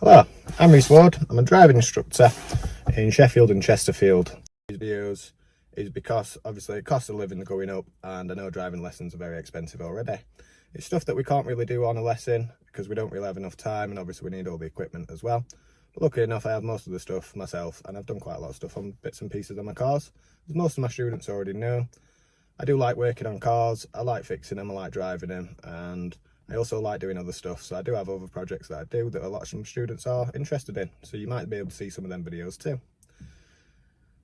Hello, I'm Reese Ward. I'm a driving instructor in Sheffield and Chesterfield. These videos is because obviously the cost of living are going up and I know driving lessons are very expensive already. It's stuff that we can't really do on a lesson because we don't really have enough time, and obviously we need all the equipment as well. But luckily enough, I have most of the stuff myself, and I've done quite a lot of stuff on bits and pieces on my cars. As most of my students already know, I do like working on cars, I like fixing them, I like driving them, and I also like doing other stuff. So I do have other projects that I do that a lot of some students are interested in, so you might be able to see some of them videos too.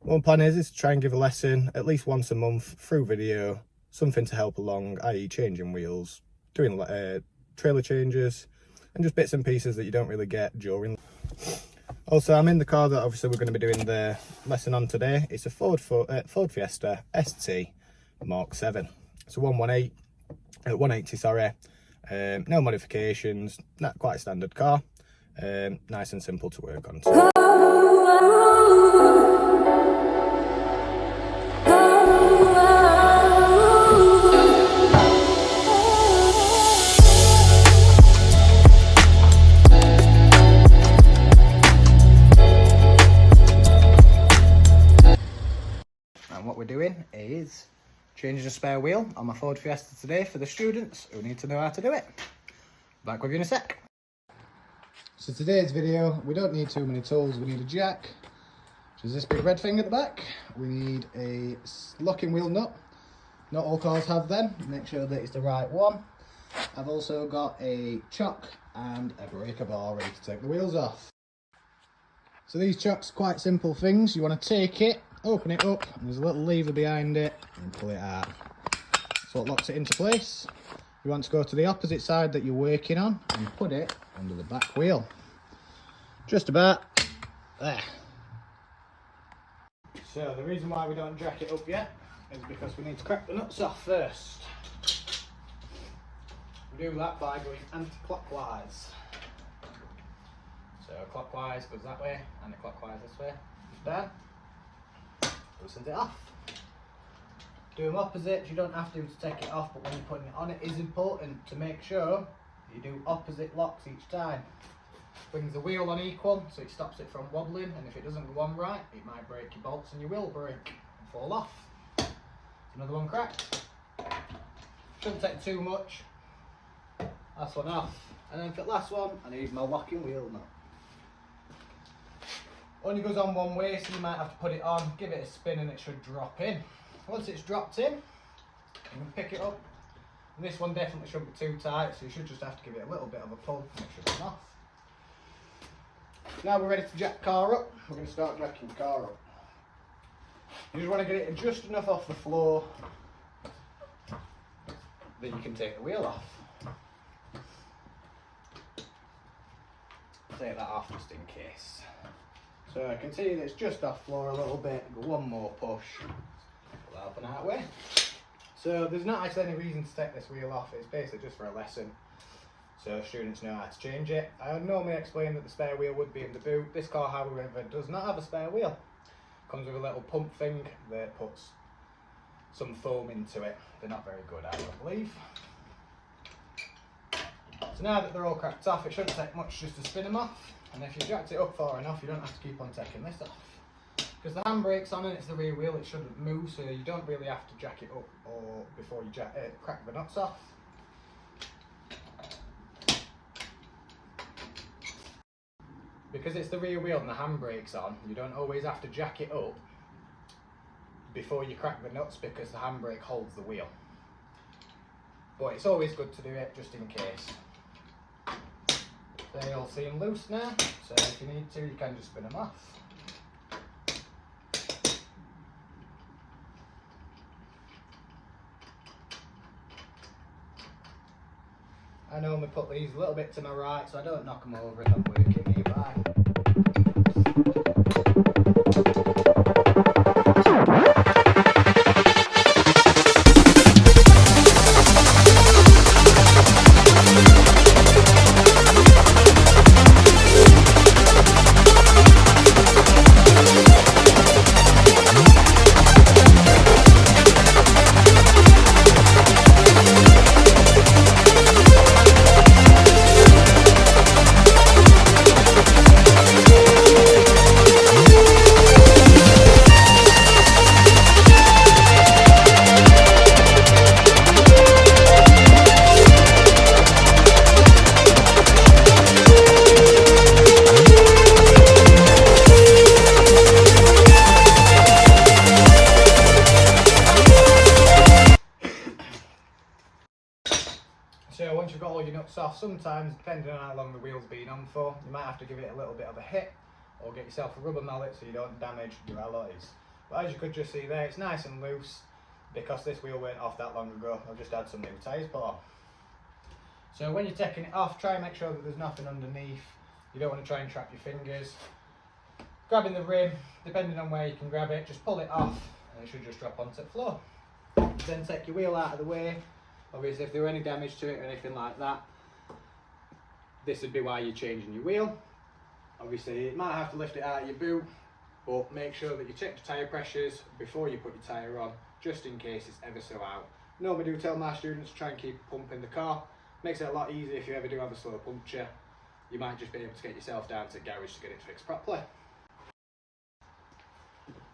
One plan is to try and give a lesson at least once a month through video, something to help along, i.e. changing wheels, doing trailer changes, and just bits and pieces that you don't really get during. Also, I'm in the car that obviously we're going to be doing the lesson on today. It's a Ford Fiesta ST Mark 7. It's a 180, sorry. No modifications, not quite a standard car. Nice and simple to work on too. And what we're doing is changing a spare wheel on my Ford Fiesta today for the students who need to know how to do it. Back with you in a sec. So today's video, we don't need too many tools. We need a jack, which is this big red thing at the back. We need a locking wheel nut. Not all cars have them. Make sure that it's the right one. I've also got a chock and a breaker bar ready to take the wheels off. So these chocks are quite simple things. You want to take it, open it up, and there's a little lever behind it, and pull it out. So it locks it into place. You want to go to the opposite side that you're working on and put it under the back wheel. Just about there. So the reason why we don't jack it up yet is because we need to crack the nuts off first. We do that by going anti-clockwise. So clockwise goes that way, anti-clockwise this way. Just down. Loosens it off. Do them opposites. You don't have to take it off, but when you're putting it on, it is important to make sure you do opposite locks each time. Brings the wheel on equal, so it stops it from wobbling, and if it doesn't go on right, it might break your bolts and you will break and fall off. Another one cracked. Shouldn't take too much. Last one off. And then for the last one, I need my locking wheel nut. Only goes on one way, so you might have to put it on, give it a spin, and it should drop in. Once it's dropped in, you can pick it up. And this one definitely shouldn't be too tight, so you should just have to give it a little bit of a pull and it should come off. Now we're ready to jack the car up. We're going to start jacking the car up. You just want to get it just enough off the floor that you can take the wheel off. Take that off just in case. So I can see that it's just off floor a little bit. Go one more push. Pull that up and out of the way. So there's not actually any reason to take this wheel off. It's basically just for a lesson, so students know how to change it. I would normally explain that the spare wheel would be in the boot. This car, however, does not have a spare wheel. Comes with a little pump thing that puts some foam into it. They're not very good, I don't believe. So now that they're all cracked off, it shouldn't take much just to spin them off. And if you jacked it up far enough, you don't have to keep on taking this off. Because the handbrake's on and it's the rear wheel, it shouldn't move, so you don't really have to jack it up or before you crack the nuts off. Because it's the rear wheel and the handbrake's on, you don't always have to jack it up before you crack the nuts, because the handbrake holds the wheel. But it's always good to do it just in case. They all seem loose now, so if you need to, you can just spin them off. I normally put these a little bit to my right so I don't knock them over if I'm working nearby. off sometimes, depending on how long the wheel's been on for. You might have to give it a little bit of a hit, or get yourself a rubber mallet so you don't damage your alloys. But as you could just see there, it's nice and loose because this wheel went off that long ago. I've just had some new tyres put on. So when you're taking it off, try and make sure that there's nothing underneath. You don't want to try and trap your fingers. Grabbing the rim, depending on where you can grab it, just pull it off and it should just drop onto the floor. Then take your wheel out of the way. Obviously if there were any damage to it or anything like that, this would be why you're changing your wheel. Obviously you might have to lift it out of your boot, but make sure that you check the tyre pressures before you put your tyre on, just in case it's ever so out. Normally do tell my students to try and keep a pump in the car. Makes it a lot easier if you ever do have a slow puncture. You might just be able to get yourself down to the garage to get it fixed properly.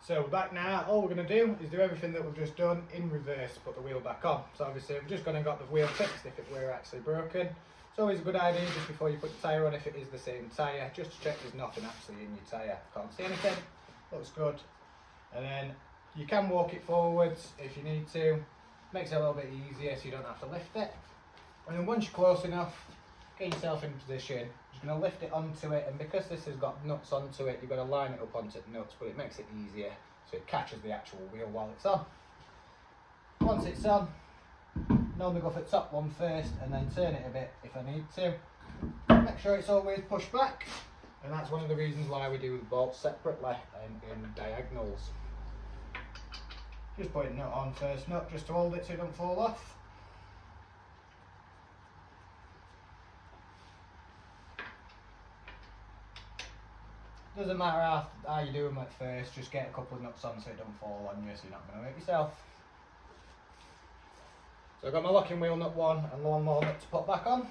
So we're back now. All we're going to do is do everything that we've just done in reverse, put the wheel back on. So obviously we've just gone and got the wheel fixed if it were actually broken. It's always a good idea just before you put your tyre on, if it is the same tyre, just to check there's nothing actually in your tyre. Can't see anything, looks good. And then you can walk it forwards if you need to. Makes it a little bit easier so you don't have to lift it. And then once you're close enough, get yourself in position. You're going to lift it onto it, and because this has got nuts onto it, you've got to line it up onto the nuts, but it makes it easier so it catches the actual wheel while it's on. Once it's on, normally go for the top one first and then turn it a bit if I need to. Make sure it's always pushed back, and that's one of the reasons why we do the bolts separately and in diagonals. Just put a nut on first nut just to hold it so it don't fall off. Doesn't matter how you do them at first, just get a couple of nuts on so it don't fall on you, so you're not going to hurt yourself. So I've got my locking wheel nut 1 and one more nut to put back on.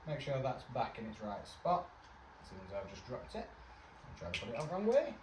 Make sure that's back in its right spot, as soon as I've just dropped it. I'll try to put it on the wrong way.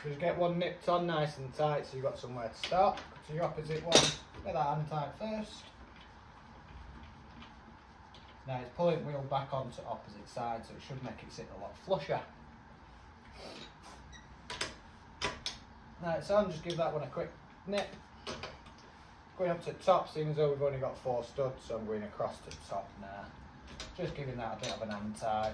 So just get one nipped on nice and tight so you've got somewhere to start. To your opposite one, get that hand tight first. Now it's pulling the wheel back onto opposite side, so it should make it sit a lot flusher. Now it's on, just give that one a quick nip. Going up to the top, seeing as though we've only got 4 studs, so I'm going across to the top now. Just giving that a bit of an hand tight.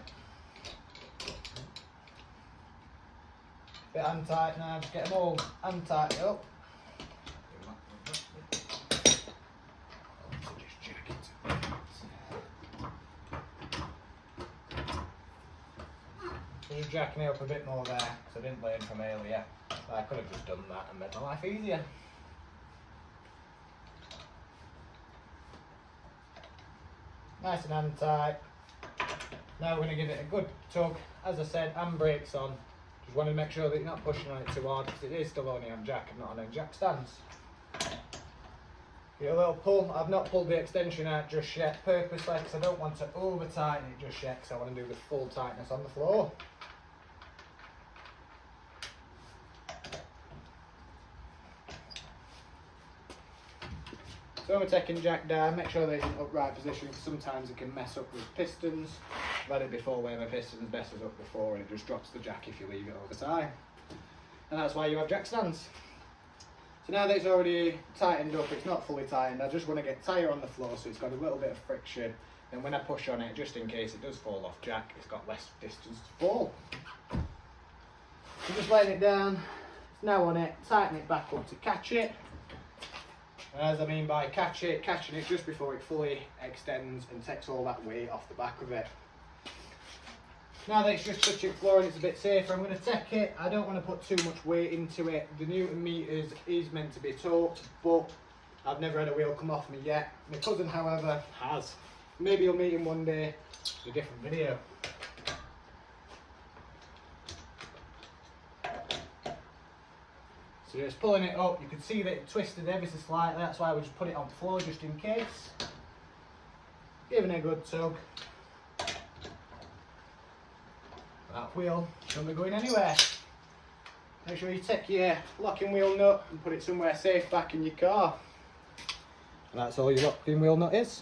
Bit hand tight now, just get them all hand tightened up. Just jacking it up a bit more there, because I didn't learn from earlier. I could have just done that and made my life easier. Nice and hand tight. Now we're going to give it a good tug. As I said, handbrakes on. Just want to make sure that you're not pushing on it too hard, because it is still only on jack and not on any jack stands. Give it a little pull. I've not pulled the extension out just yet purposely, because I don't want to over tighten it just yet, because I want to do the full tightness on the floor. So when we're taking jack down, make sure that it's in upright position, because sometimes it can mess up with pistons. I've had it before where my pistons messes up before and it just drops the jack if you leave it over time. And that's why you have jack stands. So now that it's already tightened up, it's not fully tightened, I just want to get tyre on the floor so it's got a little bit of friction. Then when I push on it, just in case it does fall off jack, it's got less distance to fall. So just laying it down, it's now on it, tighten it back up to catch it. As I mean by catching it just before it fully extends and takes all that weight off the back of it. Now that it's just touching floor and it's a bit safer, I'm going to take it. I don't want to put too much weight into it. The Newton meters is meant to be torqued, but I've never had a wheel come off me yet. My cousin, however, has. Maybe you'll meet him one day in a different video. So just pulling it up, you can see that it twisted ever so slightly, that's why we just put it on the floor just in case. Giving it a good tug. That wheel shouldn't be going anywhere. make sure you take your locking wheel nut and put it somewhere safe back in your car. And that's all your locking wheel nut is.